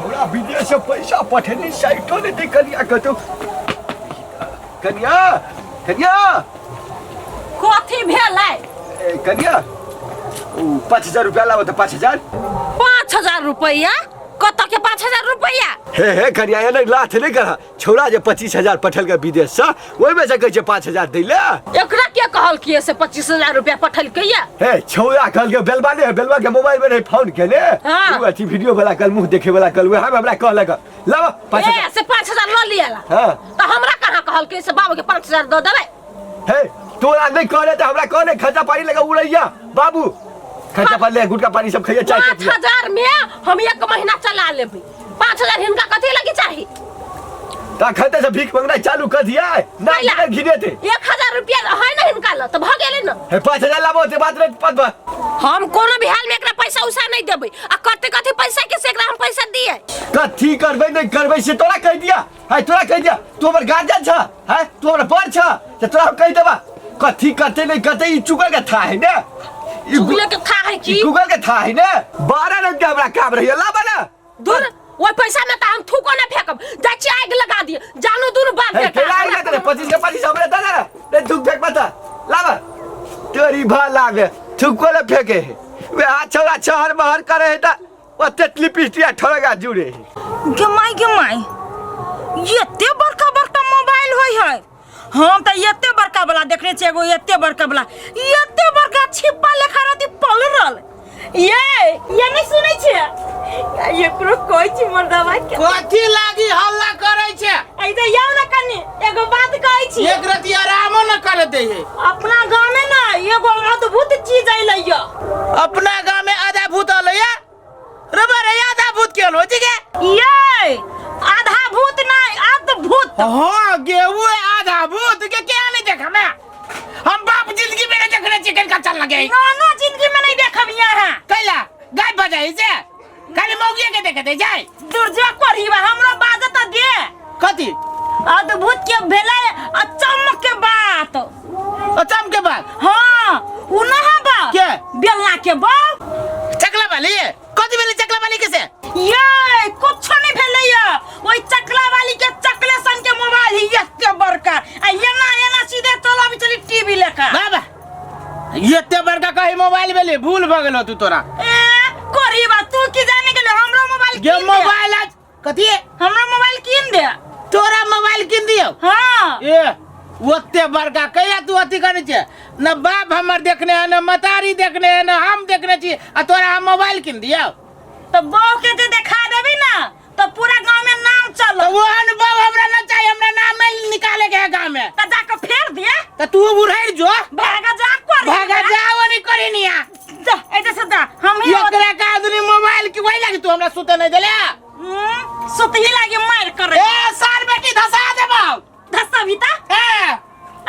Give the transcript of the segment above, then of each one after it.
छोरा विदेश से पैसा पठेनी साइटो ने दे कनिया कतो कनिया कनिया कथी भेलै कनिया 5000 रुपया लाओ तो 5000 5000 रुपया कत के 5000 रुपया हे कनिया एने लाथ नहीं करा छोरा जे 25000 पठल के विदेश से ओइ में से कहै छै 5000 दैले एकरा के कहल कि से 25000 रुपया पठल के या हे छोरा कहल के बेलवा के मोबाइल में नहीं फोन केले तू अथी वीडियो वाला कल मुंह देखे वाला कल हम हमरा कहलक लाओ 5000 से 5000 ल लियाला हां तो हमरा कहां कहल के से बाबू के 5000 द देबै हे तोरा नहीं कहले त हमरा कहले खर्चा पानी लगा उड़ैया बाबू खर्चा पानी ले गुटका पानी सब खइया चाय 5000 में हम एक महीना चला लेबै 5000 हिनका कथि लगी चाही ता खते से भीख मांगना चालू कर दिया ना घिने थे 1000 रुपया है ना हिनका ल त भ गेलै न हे 5000 लाबो ते बात नहीं पत हम कोनो भी हाल में एकरा पैसा उसा नहीं देबै आ कते पैसा के से एकरा हम पैसा दिए कथी करबै नहीं करबै से तोरा कह दिया है तोरा कह दिया तू हमर गार्जियन छ है तू हमर बड़ छ त तोरा हम कह देबा कथी करते नहीं करते ई चुका के था है ना चुगले के था है की गूगल के था है ना 12 रंग हमरा काम रहिए लाबा ना दूर ओइ पैसा में त हम थूको ना फेकब जाची आग लगा दिए जानो दूर बात है केला आगे तेरे 25 के 25 हमरा दे ना रे थूक फेंक मत लाबा तेरी भा लागे थूको ले फेंके वे आ छोरा शहर बाहर करे है त ओते लिपस्टिक ठोरगा जुड़े गमाई एते बड़का मोबाइल होय है हम त एते बड़का वाला देखने छी एगो एते बड़का वाला एते बड़का छिपा लेखा रहती पलरल ये नहीं सुनै छै ये करो कोइ छी मर्दवा के कथी लागी हल्ला करै छै ऐ त याव न कनी एगो बात कहै छी एक रति आराम न कर दे है अपना गांव में ना एगो अद्भुत चीज आइलै या अपना गांव में आधा भूत आइलै या रबर आधा भूत के लो ठीक है ये आधा भूत नहीं अद्भुत हां गेहूं आधा भूत के क्या नहीं देखा मैं हम बाप जिंदगी में नहीं देखने चिकन का चल लगे ना जिंदगी में नहीं देखब यहां कैला गाय बजाई से खाली मौगिया के देखे दे जाए दुर्जा करीबा हमरा बात त दे कथी अद्भुत के भेलै अचमक के बात अचम के बात हां उ ना बा के बेलना के बा चकला वाली कथी भेलै चकला वाली के से ये कुछ नहीं भेलै या ओई चकला वाली के चकले सन के मोबाइल ही एते बड़का आ एना सीधे चलाबी चली टीवी लेका बाबा एते बड़का कहीं मोबाइल भेलै भूल भ गेलो तू तोरा ए करीबा तू की जाने के हमरा मोबाइल ये मोबाइल आज कथी हमरा मोबाइल किन दे तोरा मोबाइल किन दियो हां ए ओते बड़का कहिया तू अथी करे छे न बाप हमर देखने है न मतारी देखने है न हम देखने छी आ तोरा हम मोबाइल किन दियो तो बाव के जे दिखा देबी ना तो पूरा गांव में नाम चलो तो वो अनुभव हमरा न चाहिए हमरा नाम निकाले के है गांव में त जाके फेर दिए तो तू बुढ़ाई जो भागा जा कर भागा जाओ नहीं करी निया जा एते से जा हम ही एकरा का आदमी मोबाइल की वही लगी तू हमरा सुते नहीं देले सुतही लागे मार करे ए सार बेटी धसा देबो धसा भीता ए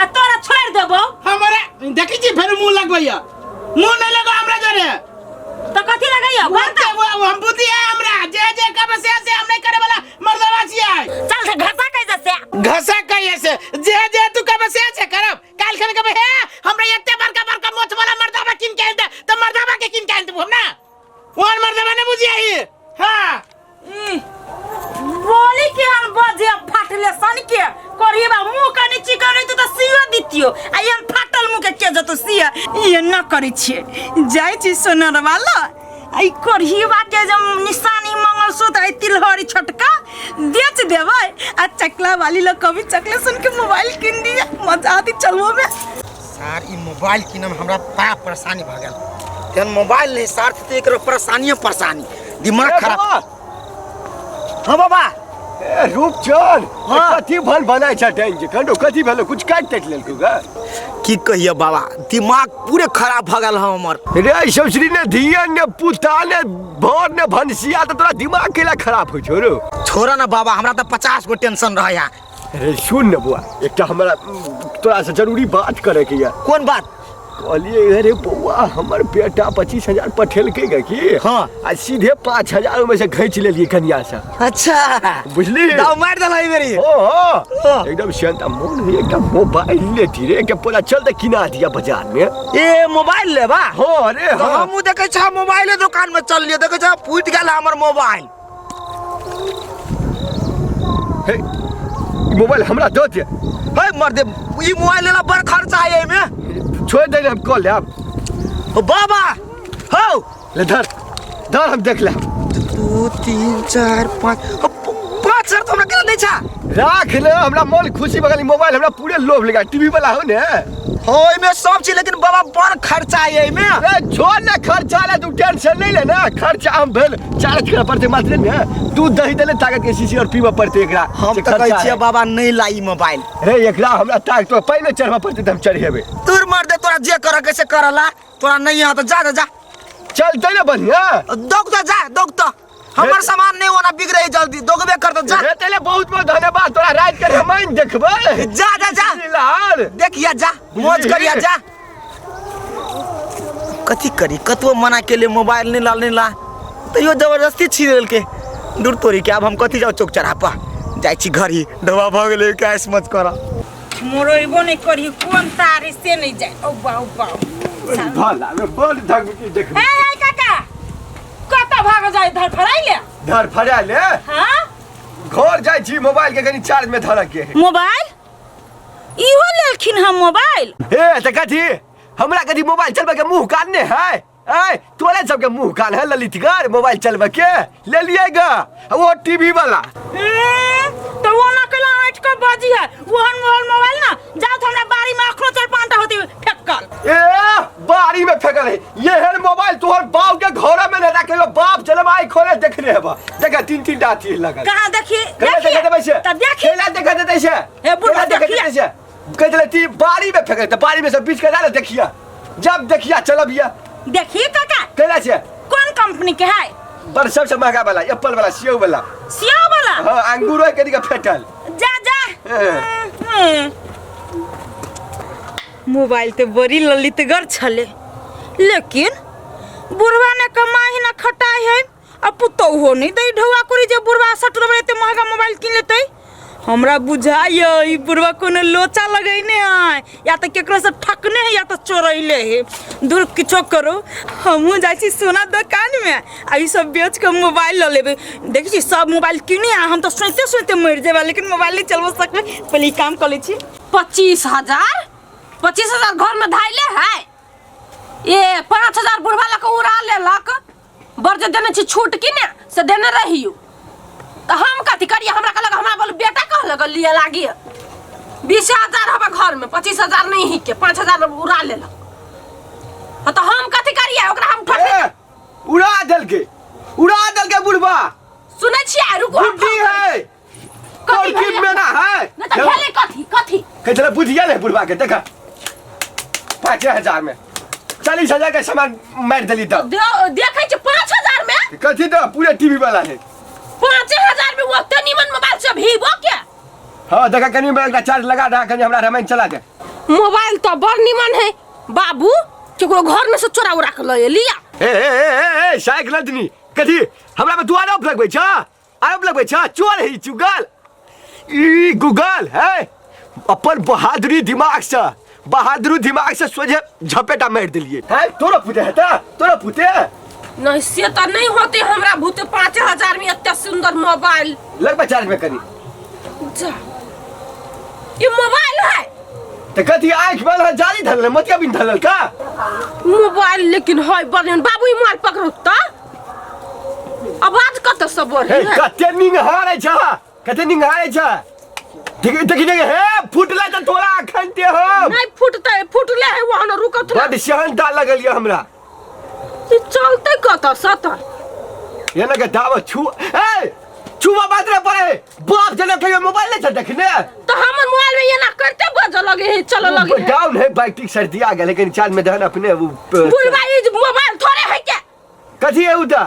आ तोरा छोड़ देबो हमरा देखी छी फेर मुंह लगबैया मुंह नहीं लगा हमरा जरे तो कथी लगैया बात वो हम बुद्धि है हमरा जे कब से हम नहीं करे वाला मर्दवा छियै चल से घसा कैसे से घसा कैसे जे तू कब से करब काल खन कब है हमरा एते बड़का मोछ वाला मर्दवा किन के दे तो मर्दवा के किन के दे हम ना और मर्दवा ने बुझिया ही हां बोली के हम बजे फाटले सन के करिएबा मुंह का नीचे करे तो सियो दितियो आ ये फाटल मुंह के जतो सिया ये न करै छे जाय छी सोनर वाला आई करिएबा के जब निशानी मंगलसूत्र आई तिलहरी छटका बेच देबै आ चकला वाली लोग कभी चकले सुन के मोबाइल किन दिया मजा आती चलबो में सर ई मोबाइल किनम हमरा बड़ा परेशानी भ गेल जन मोबाइल नहीं सर त एकरो परेशानी दिमाग खराब हां बाबा रूप चल कथी भल बनाय छ टाइम जे कंडो कथी भेलो कुछ काट तक लेलकू गा की कहिए बाबा दिमाग पूरे खराब भ गेल हमर रे ससुरी ने धिया ने पुता ने भोर ने भनसिया त तोरा दिमाग केला खराब हो छोरो छोरा ना बाबा हमरा त 50 गो टेंशन रहया अरे सुन न बुआ एकटा हमरा तोरा से जरूरी बात करे के या कोन बात कहलिए अरे बउआ हमर बेटा 25000 पठेल के गे की हां आ सीधे 5000 में से खींच लेलिए कन्या से अच्छा बुझली दाव मार दलाई मेरी ओ एकदम शांत मन है एकदम मोबाइल लेती रे के पूरा चल दे किना दिया बाजार में ए मोबाइल लेबा हो अरे हम देखे छ मोबाइल दुकान में चल लिए देखे छ फूट गेल हमर मोबाइल हे ई मोबाइल हमरा दो दे। हे मर्दे ई मोबाइल लेला बड़ खर्चा है एमे। छोड़ दे हम कॉल लेब। ओ बाबा हो ले धर धर हम देख ले। 2 3 4 5 5 सर तो हमरा केना दै छा? राख ले हमरा मन खुशी बगल मोबाइल हमरा पूरे लोभ लगा टीवी वाला हो ने। हो एमे सब चीज लेकिन बाबा बड़ खर्चा है एमे। ए छोड़ ले खर्चा ले तू टेंशन नहीं ले ना। खर्चा हम भेल चार्ज करे पड़ते मात्र ने। दूध दही देले ताकत के शीशी और पीवा पड़ते एकरा। हम त कहै छियै बाबा नहीं लाई मोबाइल। रे एकरा हमरा ताक तो पहले चढ़वा पड़ते त हम चढ़ेबे। तोर मर्दे तोरा जे कर कैसे करला तोरा नहीं आ त जा जा चलते ना बढ़िया। दोग तो जा दोग तो हमर सामान नहीं होना बिगड़े जल्दी दोगबे कर तो जा। रे तेले बहुत बहुत धन्यवाद तोरा रात के हम देखबे। जा जा जा लाल देखिया जा मौज करिया जा। कथी करी कतो मना के लिए मोबाइल नहीं ला तैयो जबरदस्ती छीन लेलके। दूर तोरी के अब हम कथी जाओ चौक चढ़ापा जाय छी घर ही दवा भ गेले कैश मत करा। मोरइबो नहीं करी कोन तारी से नहीं जाए। ओ बा भला रे बोल धग की देखबे। ए काका कत भाग जाए धर फराई ले। धर फरा ले। हां घर जाय छी मोबाइल के कनी चार्ज में धर के। मोबाइल इहो लेलखिन हम मोबाइल। ए त कथी हमरा कथी मोबाइल चलबे के मुंह कानने है। ए तोरे सब के मुंह कान है ललितगर मोबाइल चलबे के ले लिए गा वो टीवी वाला। तो वो ना कला आठ का बाजी है वहन मोबाइल ना जाओ तो हमरा बारी में अखरो चल पांटा होती फेकल। ए बारी में फेकल है ये है मोबाइल तोहर बाप के घर में ना के बाप जलवाई खोले देखने है बा देखा 3 डाठी लगा। कहां देखिए देखिए देबे से तब देखिए खेला देखा देते से। ए बुढ़ा देखिए से कहले ती बारी में फेकल त बारी में से बीच के डाल देखिया जब देखिया चलबिया। देखिए काका कहला से कौन कंपनी के है? पर सबसे महंगा वाला एप्पल वाला सेव वाला। सेव वाला हां अंगूर के निका फेटल। जा मोबाइल तो बड़ी ललितगर छले लेकिन बुढ़वा ने कमाई ना खटाई है। अब पुतो हो नहीं दई ढौआ करी जे बुढ़वा 60 रुपए ते महंगा मोबाइल किन लेते। हमरा बुझाइयो ई बुढ़वा कोनो लोचा लगैने है या तो केकरो से ठकने है या तो चोरैले है। दूर किछो करो हमहू जाई छी सोना दुकान में आ ई सब बेच के मोबाइल ल लेबे। देखि छी सब मोबाइल किने हम तो सोचते मर जेबा लेकिन मोबाइल नहीं चलबो सकबे। पहले काम कर ले छी। 25,000 घर में धाइले है। ये 5,000 बुढ़वा लक उड़ा लेलक बर्ज देने छी छूट की ने से देने रहियो। तो हम कथी करिए हमरा कहलक हमरा बोल बेटा कहलक लिए लागी 20,000 हवा घर में 25,000 नहीं ही के 5,000 उड़ा लेलक। तो हम कथी करिए ओकरा हम ठक उड़ा देल के बुढ़वा सुनै छी रुको बुद्धि है कथी की मेना है न त भेले कथी कहले बुद्धिया ले बुढ़वा के देखा 5,000 में 40,000 का सामान मार देली त देखे छी 5,000 में कथी तो पूरे टीवी वाला है। 5,000 में वो तो निमन मोबाइल से भीगो क्या। हां देखा कनी में एक चार्ज लगा दे कनी हमरा रामायण चला दे। मोबाइल तो बड़ निमन है बाबू केकरो घर में से चोरा उड़ा के ले लिया। ए साइकिल लदनी कथी हमरा में दुआरे पर लगबै छ आब लगबै छ चोर है चुगल ई गूगल है अपन बहादुरी दिमाग से सोझे झपेटा मार दिलिए है। तोरा पुते है तोरा पुते नहीं से तो नहीं होते हमरा भूते 5,000 में इतना सुंदर मोबाइल लगबै चार्ज में करी जा ये मोबाइल है तो कथी आंख वाला जाली धरल मतिया बिन धरल का मोबाइल लेकिन है बने बाबू ई मोबाइल पकड़ो त आवाज कत सब बढ़ हे है कते निंगारे छ देखी हे फुटला त तोरा खनते हो नहीं फुटले है वहां रुकत बड सहनता लगल ये हमरा ये चलते कत सत ये ना के दाव छुआ बात रे पड़े बाप जने के मोबाइल ले छ देखने तो हमर मोबाइल में ये ना करते बज लगे है चल लगे है डाउन है बैटरी सर्दी आ गया लेकिन चार्ज में धन अपने बुढ़वा ये मोबाइल थोड़े है क्या कथी है उदा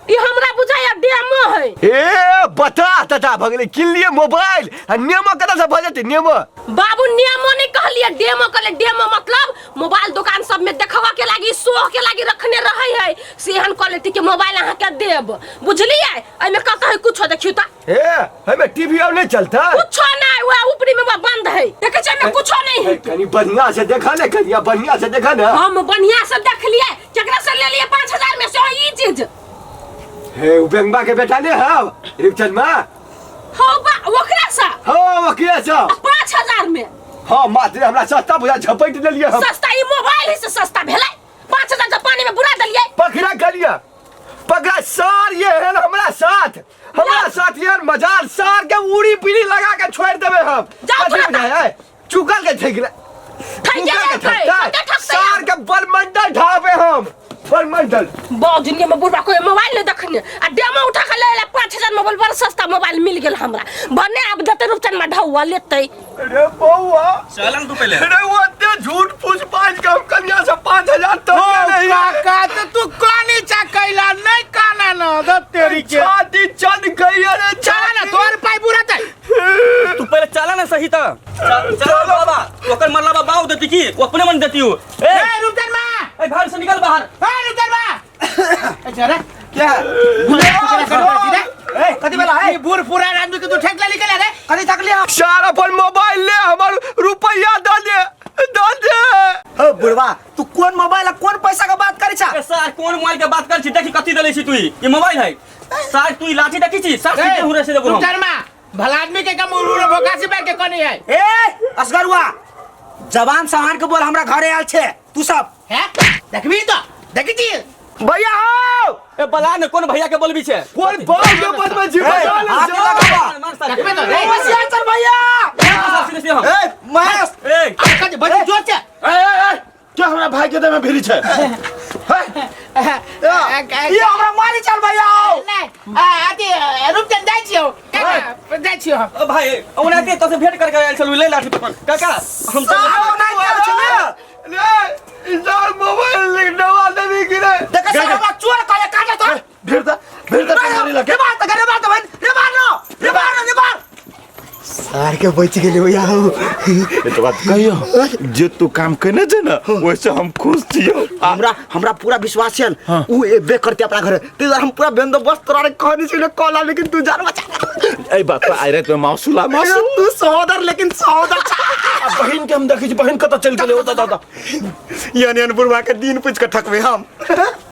ये हमरा बुझाया डेमो है। ए बता तता भगले किन लिए मोबाइल नेमो कता से भजते नेमो बाबू नेमो नहीं कहलिए डेमो कहले डेमो मतलब मोबाइल दुकान सब में देखवा के लागी शो के लागी रखने रहे है सेहन क्वालिटी के मोबाइल अहाँ के देब बुझलिए ए में कहता है कुछ देखियो त ए हमें टीवी और नहीं चलता कुछ नहीं वो ऊपरी में बंद है देखे छ में कुछ नहीं है कनी बढ़िया से देखा ले कनिया बढ़िया से देखा ना हम बढ़िया से देख लिए केकरा से ले लिए 5,000 में से ई चीज हे बेंगबा के बेटा ने हां रुपचंद मां हो बा ओकरा सा हाँ वकील साहब 5000 में हाँ मात्र हमरा सस्ता बुझा झपैट लेलिए हम सस्ता ई मोबाइल ही से सस्ता भेलै 5000 जब पानी में बुरा देलिए पकड़ा करिए पकड़ा सार ये है ना हमारा साथ ये मजाल सार के उड़ी पीड़ी लगा के छोड़ देबे हम जाओ कथी बुझाए चुकल के ठेक ले सार के बलमंडल ढाबे हम बलमंडल बहुत दुनिया में बुढ़वा कोई मोबाइल नहीं देखने आ डेमो उठा के ले 5000 मोबाइल बड़ा सस्ता मोबाइल मिल गेल हमरा भने अब देते रूपचंद में ढौआ लेते अरे बउआ चलन तू पहले अरे वो ते झूठ फूस पाँच का कन्या से 5000 तक नहीं काका तो तू कानी चा कैला नहीं काना ना द तेरी के छाती चल गई अरे चला ना तोर पाई बुरा था तू पहले चला ना सही था चलो बाबा ओकर मतलब बाऊ देती की वो अपने मन देती हो ए रुपन मां ए घर से निकल बाहर ए रुपन मां अच्छा रे क्या ए कदी बेला है बूढ़ पुरान आदमी के तू ठेक ले निकल रे कदी तक लिया सारा पर मोबाइल ले हमार रुपया दे हो बुढ़वा तू कौन मोबाइल कौन पैसा का बात करी छा ए सर कौन मोबाइल के बात कर छी देखी कथि देले छी तू ये मोबाइल है सर तू लाठी देखी छी सर सीधे हुरे से देबो रुपन मां भला आदमी के कम उड़े भोकासी बैठ के कोनी है ए असगरुआ जवान संभाल के बोल हमरा घरे आल छे तू सब हैं देखबी तो देखी छी भैया हो ए बला ने कौन भैया के बोलबी छे कौन बाल के पद में जीव हाथ लगावा मार सर देखबे तो ए बसिया चल भैया सीधे सीधे हम ए महेश ए आका जे बड़ी जोर से क्या हमरा भाई के दे में भिरी छे ये हमरा मारी चल भैया नहीं आती रुपन जाई छियो काका जाई छियो ओ भाई ओना के तो से भेंट करके आयल चलू ले लाठी पकड़ काका हम तो साहब नहीं क्या छे रे इंसान मोबाइल ले नवा देवी गिरे देख साहब चोर काले काटे तो फिर मारी लगे रे मार तो भाई रे मार सार के बच गेले भैया हो ये तो बात कहियो जे तू काम करने जे ना वैसे हम खुश छियो हमरा पूरा विश्वास है उ एबे करते अपना घरे ते हम पूरा बंदोबस्त तोरा कहनी छी कॉल लेकिन तू जान बचा ए बात आई रे तो मौसुला तू सहोदर लेकिन सहोदर बहन के हम देखी बहन कत चल गेले होता दादा यानी अनपुरवा के दिन पूछ के ठकवे हम